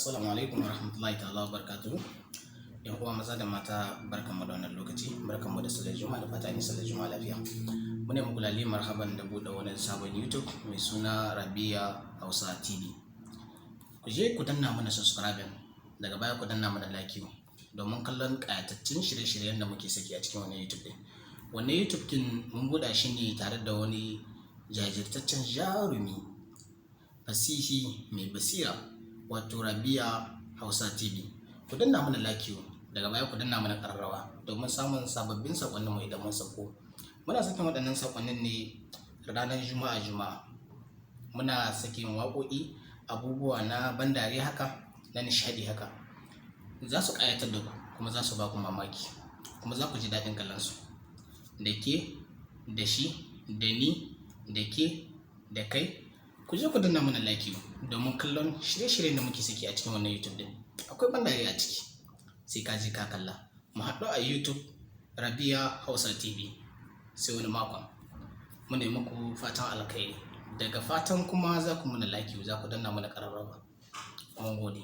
Assalamu alaikum warahmatullahi ta'ala wa barakatuhu. Yan uwa maza da mata, barkanmu da wannan lokaci, barkanmu da sallar juma'a da fata ni sallar juma'a lafiya. Mune muku lalle marhaban da buɗe wani sabon YouTube mai suna Rabia Hausa TV. Ku je ku danna mana subscribe, daga baya ku danna mana like domin kallon ƙayataccen shirye-shiryen da muke saki a cikin wannan YouTube din. Wannan YouTube din mun buɗa shi ne tare da wani jajirtaccen jarumi fasihi mai basira, wato Rabia Hausa TV. Ku danna mana like, daga baya ku danna mana ƙararrawa domin samun sababbin sakonnin mu idan mun sako. Muna sakin waɗannan sakonnin ne ranar Juma'a. Muna sakin waƙoƙi, abubuwa na ban dariya haka, na nishaɗi haka. Za su ƙayatar da ku kuma za su ba ku mamaki, kuma za ku ji daɗin kallon su. Da ke, da shi, da ni, da ke, da kai, ku je ku danna mana like domin kallon shirye-shiryen da muke saki a cikin wannan YouTube din. Akwai ban dariya a ciki, sai ka je ka kalla. Mu haɗu a YouTube Rabia Hausa TV. Sai wani makon. Muna yi muku fatan alkhairi. Daga fatan kuma za ku mana like, za ku danna mana ƙararrawa. Mun gode.